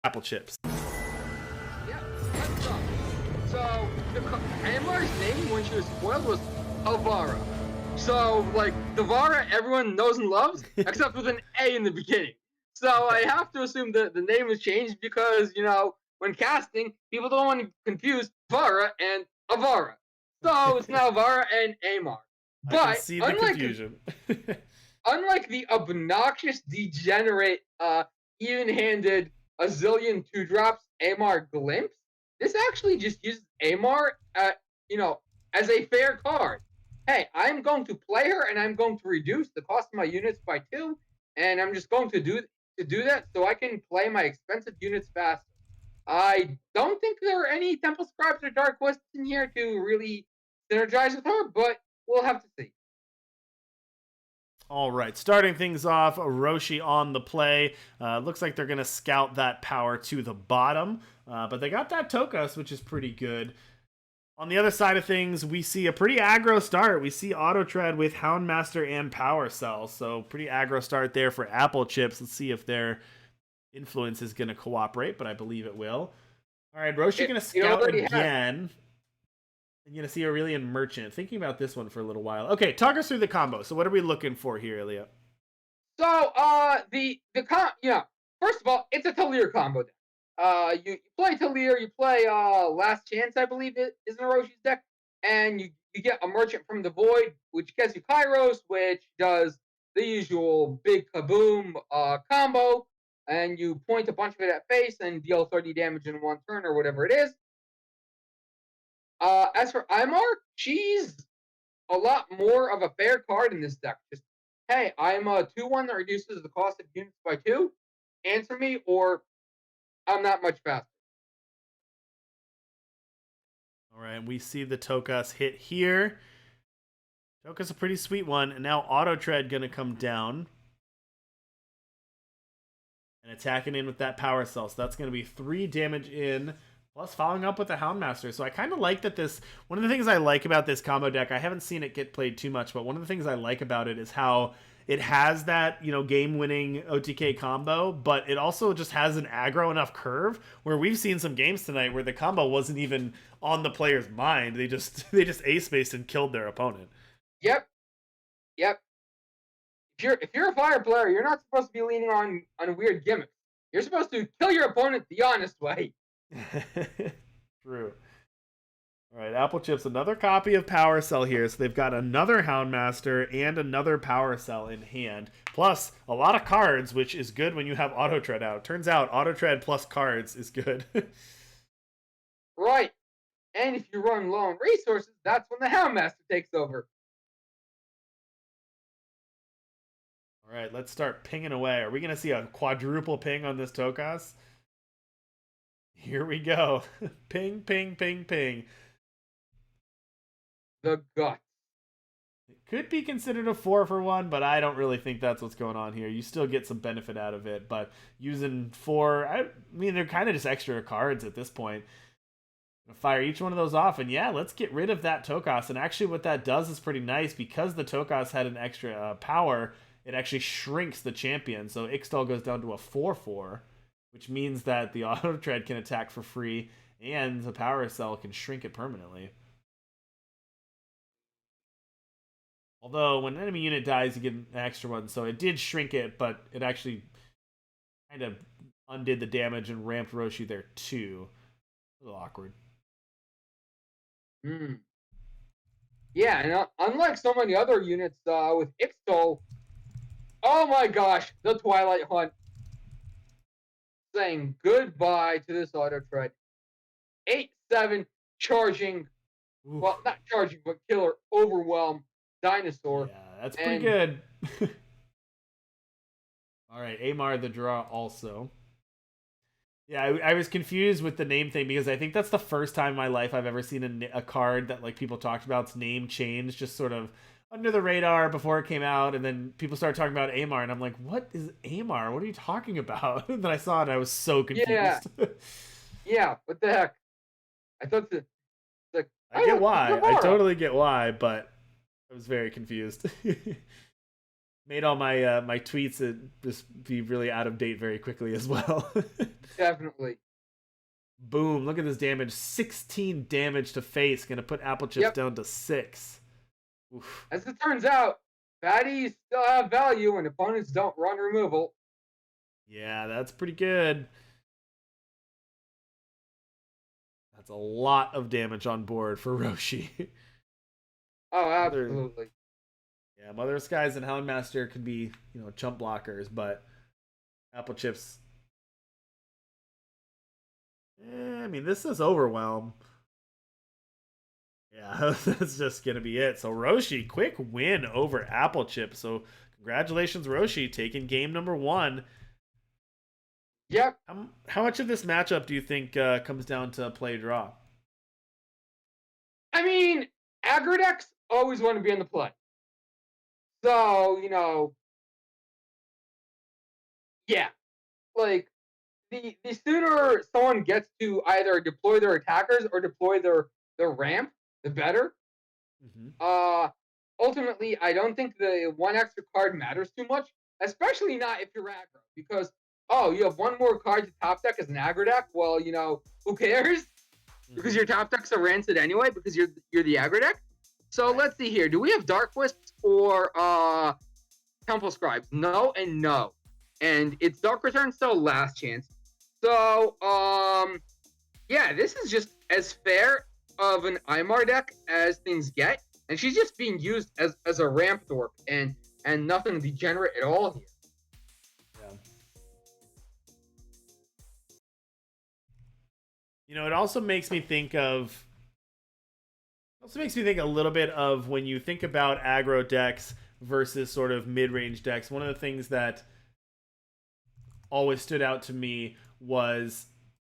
Applechips. Yeah, that's up. So, Amar's name when she was spoiled was Alvara. So, like, Devara everyone knows and loves, except with an A in the beginning. So I have to assume that the name was changed because, when casting, people don't want to confuse Vara and Avara. So it's now Vara and Amar. I can But see the confusion. unlike the obnoxious, degenerate, even-handed a zillion two drops Amar glimpse, this actually just uses Amar, as a fair card. Hey, I'm going to play her, and I'm going to reduce the cost of my units by 2, and I'm just going to do that so I can play my expensive units faster. I don't think there are any Temple Scribes or Dark Quests in here to really synergize with her, but we'll have to see. All right, starting things off, Roshi on the play. Looks like they're going to scout that power to the bottom, but they got that Tokas, which is pretty good. On the other side of things, we see a pretty aggro start. We see Auto Tread with Houndmaster and Power Cell, so pretty aggro start there for Applechips. Let's see if their influence is going to cooperate, but I believe it will. All right, Roshi going to scout again. And you're going to see Aurelian Merchant. Thinking about this one for a little while. Okay, talk us through the combo. So what are we looking for here, Ilya? So, first of all, it's a Talir combo deck. You play Talir, you play Last Chance, I believe it is in Roshi's deck, and you get a Merchant from the Void, which gets you Kairos, which does the usual big kaboom combo, and you point a bunch of it at face and deal 30 damage in one turn or whatever it is. As for Imar, she's a lot more of a fair card in this deck. Just, hey, I'm a 2-1 that reduces the cost of units by 2. Answer me, or I'm not much faster. All right, we see the Tokas hit here. Tokas a pretty sweet one, and now Auto Tread going to come down. And attacking in with that Power Cell. So that's going to be 3 damage in. Plus following up with the Houndmaster. So I kind of like that this... One of the things I like about this combo deck, I haven't seen it get played too much, but one of the things I like about it is how it has that, game-winning OTK combo, but it also just has an aggro enough curve where we've seen some games tonight where the combo wasn't even on the player's mind. They just ace-spaced and killed their opponent. Yep. If you're a fire player, you're not supposed to be leaning on weird gimmicks. You're supposed to kill your opponent the honest way. True. All right, Applechips, another copy of Power Cell here. So they've got another Houndmaster and another Power Cell in hand. Plus, a lot of cards, which is good when you have Auto Tread out. Turns out, Auto Tread plus cards is good. Right. And if you run low on resources, that's when the Houndmaster takes over. All right, let's start pinging away. Are we going to see a quadruple ping on this Tokas? Here we go. Ping, ping, ping, ping. The guts. It could be considered a 4-for-1, but I don't really think that's what's going on here. You still get some benefit out of it, but using 4, I mean, they're kind of just extra cards at this point. Fire each one of those off, and yeah, let's get rid of that Tokas. And actually what that does is pretty nice. Because the Tokas had an extra power, it actually shrinks the champion. So Ixtal goes down to a 4-4, which means that the Auto Tread can attack for free, and the Power Cell can shrink it permanently. Although, when an enemy unit dies, you get an extra one, so it did shrink it, but it actually kind of undid the damage and ramped Roshi there too. A little awkward. Yeah, and unlike so many other units with Ixtal, oh my gosh, the Twilight Hunt. Saying goodbye to this Auto Tread. 8-7, charging. Oof. Well, not charging, but killer, overwhelm, dinosaur. Yeah, that's pretty good. All right, Amar the draw also. Yeah, I was confused with the name thing because I think that's the first time in my life I've ever seen a card that like people talked about's name change just sort of under the radar before it came out, and then people started talking about Amar, and I'm like, what is Amar? What are you talking about? And then I saw it, and I was so confused. Yeah, what the heck? I thought I get why. I totally get why, but I was very confused. Made all my my tweets just be really out of date very quickly as well. Definitely. Boom! Look at this damage. 16 damage to face. Gonna put Applechips Yep. down to 6. Oof. As it turns out, fatties still have value when opponents don't run removal. Yeah, that's pretty good. That's a lot of damage on board for Roshi. Oh, Mother, absolutely. yeah, Mother of Skies and Houndmaster could be, chump blockers, but Applechips. I mean, this is Overwhelm. Yeah, that's just gonna be it. So Roshi, quick win over Applechips. So congratulations, Roshi, taking game number 1. Yep. How much of this matchup do you think comes down to play draw? I mean, aggro decks always want to be in the play. So, yeah. Like, the sooner someone gets to either deploy their attackers or deploy their ramp, the better. Mm-hmm. Ultimately, I don't think the one extra card matters too much, especially not if you're aggro, because you have one more card to top deck as an aggro deck. Well, who cares? Because your top decks are rancid anyway, because you're the aggro deck. So let's see here. Do we have Dark Wisps or Temple Scribes? No and no. And it's Dark Return, so last chance. So yeah, this is just as fair of an Imar deck as things get. And she's just being used as a ramp dork and nothing degenerate at all here. Yeah. It also makes me think of a little bit of when you think about aggro decks versus sort of mid-range decks. One of the things that always stood out to me was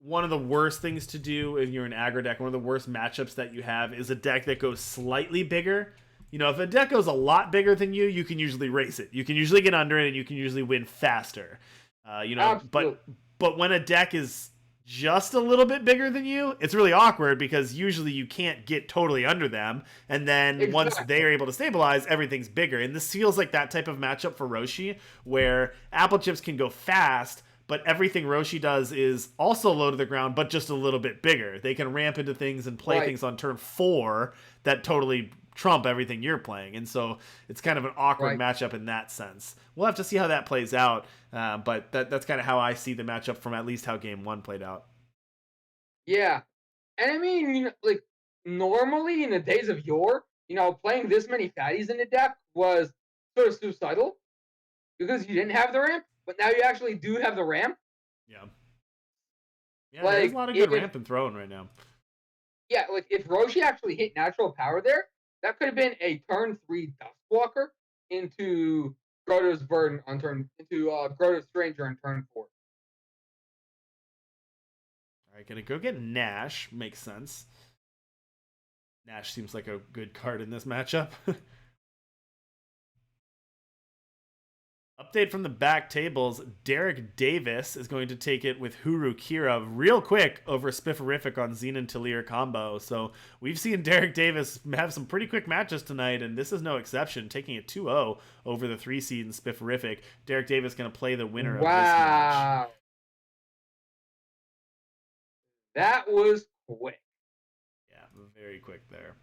one of the worst things to do if you're an aggro deck. One of the worst matchups that you have is a deck that goes slightly bigger. If a deck goes a lot bigger than you, you can usually race it. You can usually get under it, and you can usually win faster. Absolutely. But when a deck is just a little bit bigger than you, it's really awkward because usually you can't get totally under them, and then once they are able to stabilize, everything's bigger. And this feels like that type of matchup for Roshi, where Applechips can go fast, but everything Roshi does is also low to the ground, but just a little bit bigger. They can ramp into things and play things on turn 4 that totally trump everything you're playing, and so it's kind of an awkward matchup in that sense. We'll have to see how that plays out, but that's kind of how I see the matchup from at least how game 1 played out. Yeah, and I mean, like, normally in the days of yore, playing this many fatties in a deck was sort of suicidal because you didn't have the ramp, but now you actually do have the ramp. Yeah, there's a lot of good ramp and throwing right now. Yeah, like if Roshi actually hit natural power there, that could have been a turn 3 Dustwalker into Grotto's Burden on Grotto's Stranger on turn 4. All right, gonna go get Nash. Makes sense. Nash seems like a good card in this matchup. Update from the back tables. Derek Davis is going to take it with Huru Kira real quick over Spifferific on Xenon Talir combo. So we've seen Derek Davis have some pretty quick matches tonight, and this is no exception, taking it 2-0 over the 3 seed in Spifferific. Derek Davis going to play the winner of this match. That was quick. Yeah, very quick there.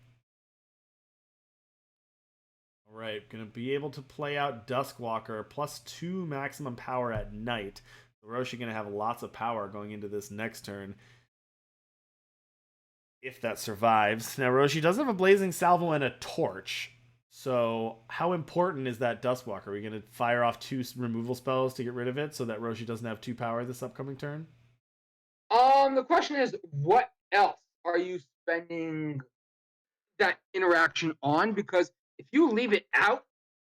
All right, going to be able to play out Duskwalker plus 2 maximum power at night. So Roshi going to have lots of power going into this next turn, if that survives. Now, Roshi does have a Blazing Salvo and a Torch. So how important is that Duskwalker? Are we going to fire off 2 removal spells to get rid of it so that Roshi doesn't have 2 power this upcoming turn? The question is, what else are you spending that interaction on? Because if you leave it out,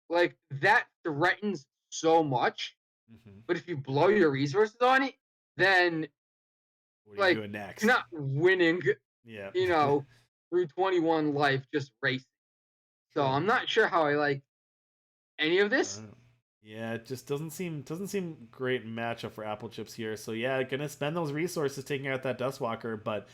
like, that threatens so much. Mm-hmm. But if you blow your resources on it, then what are you doing next? You're not winning. Yeah. Through 21 life just racing. So I'm not sure how I like any of this. Yeah, it just doesn't seem great matchup for Applechips here. So yeah, gonna spend those resources taking out that Dustwalker, but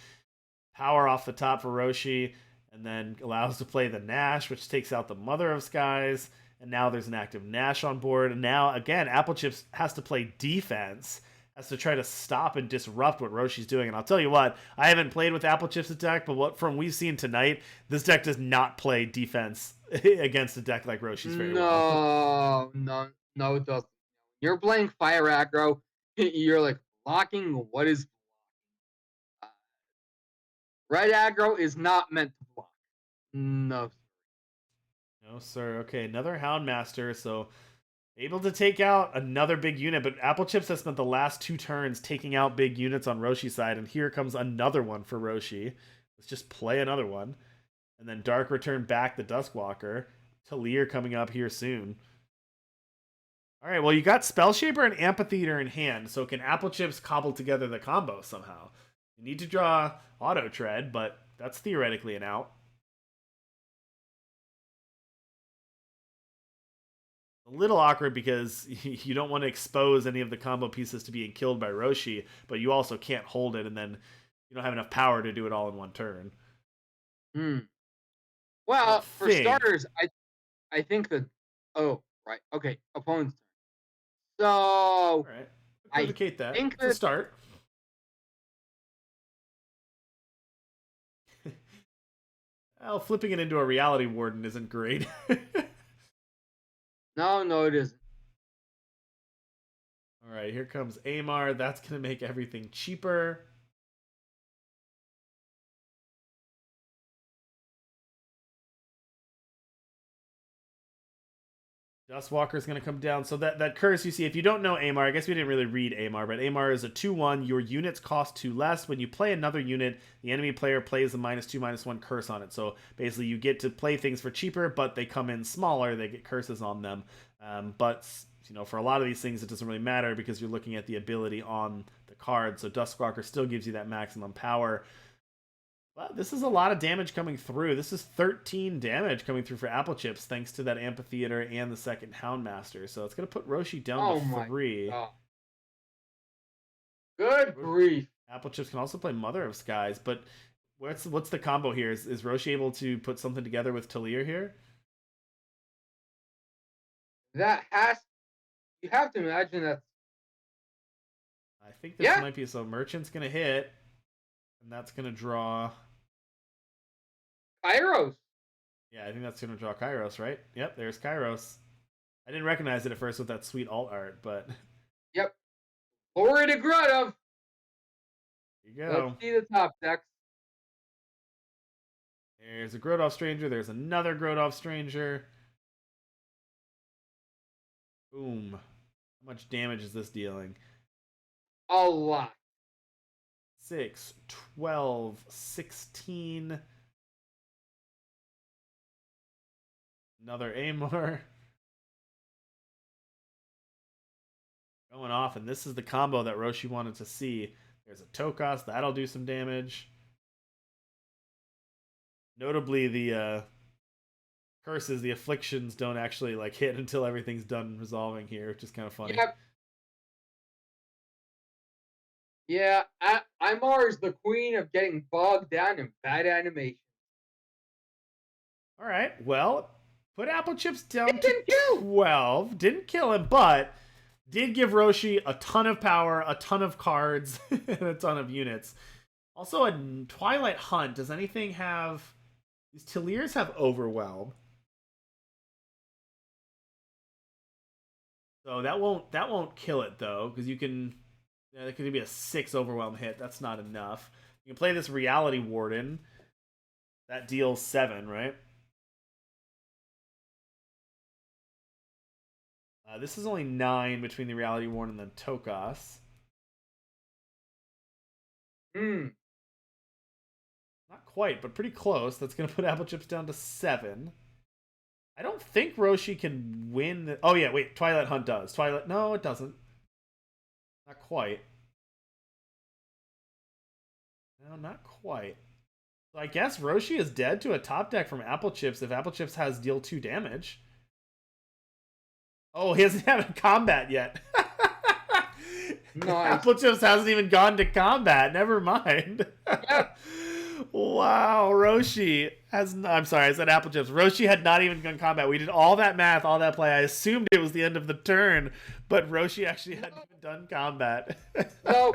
power off the top for Roshi, and then allows to play the Nash, which takes out the Mother of Skies, And now there's an active Nash on board. And now, again, Applechips has to play defense, has to try to stop and disrupt what Roshi's doing. And I'll tell you what, I haven't played with Applechips' deck, but what from we've seen tonight, this deck does not play defense against a deck like Roshi's very well. No, it doesn't. You're playing fire aggro. You're like blocking. What is red aggro is not meant to block. No. No, sir. Okay, another Houndmaster. So able to take out another big unit, but Applechips has spent the last 2 turns taking out big units on Roshi's side, and here comes another one for Roshi. Let's just play another one. And then Dark Return back the Duskwalker. Talir coming up here soon. All right, well, you got Spellshaper and Amphitheater in hand, so can Applechips cobble together the combo somehow? You need to draw Auto Tread, but that's theoretically an out. A little awkward because you don't want to expose any of the combo pieces to being killed by Roshi, but you also can't hold it, and then you don't have enough power to do it all in one turn. Well, for starters, I think that. Oh, right. Okay, opponent's turn. So, all right, equivocate that. It's a start. Well, flipping it into a Reality Warden isn't great. No, it isn't. All right, here comes Amar. That's going to make everything cheaper. Dustwalker's going to come down. So that curse you see, if you don't know Amar, I guess we didn't really read Amar, but Amar is a 2/1. Your units cost 2 less. When you play another unit, the enemy player plays a -2/-1 curse on it. So basically you get to play things for cheaper, but they come in smaller. They get curses on them. But for a lot of these things, it doesn't really matter because you're looking at the ability on the card. So Duskwalker still gives you that maximum power. But this is a lot of damage coming through. This is 13 damage coming through for Applechips thanks to that Amphitheater and the second Houndmaster. So it's going to put Roshi down to 3. God. Good grief. Applechips can also play Mother of Skies, but what's the combo here? Is Roshi able to put something together with Talir here? You have to imagine that. I think this might be, so Merchant's going to hit, and that's going to draw Kairos. Yeah, I think that's going to draw Kairos, right? Yep, there's Kairos. I didn't recognize it at first with that sweet alt art, but... Yep. Forward to Grotov. There you go. Let's see the top decks. There's a Grotov Stranger. There's another Grotov Stranger. Boom. How much damage is this dealing? A lot. 6, 12, 16... Another Amar. Going off, and this is the combo that Roshi wanted to see. There's a Tokas, that'll do some damage. Notably, the curses, the afflictions don't actually hit until everything's done resolving here, which is kind of funny. Yep. Yeah, Imar is the queen of getting bogged down in bad animation. All right, well, put Applechips down to 12. Didn't kill him, but did give Roshi a ton of power, a ton of cards, and a ton of units. Also, a Twilight Hunt. Does anything have... These Talirs have Overwhelm. So that won't kill it, though, because you can... Yeah, there could be a 6 Overwhelm hit. That's not enough. You can play this Reality Warden. That deals 7, right? This is only 9 between the Reality Warden and the Tokas. Not quite, but pretty close. That's going to put Applechips down to 7. I don't think Roshi can win. Oh, yeah, wait. Twilight Hunt does. No, it doesn't. Not quite. No, not quite. So I guess Roshi is dead to a top deck from Applechips if Applechips has deal 2 damage. Oh, he hasn't had combat yet. Nice. Applechips hasn't even gone to combat. Never mind. Yep. Wow, Roshi has. I'm sorry, I said Applechips. Roshi had not even done combat. We did all that math, all that play. I assumed it was the end of the turn, but Roshi actually hadn't even done combat. No,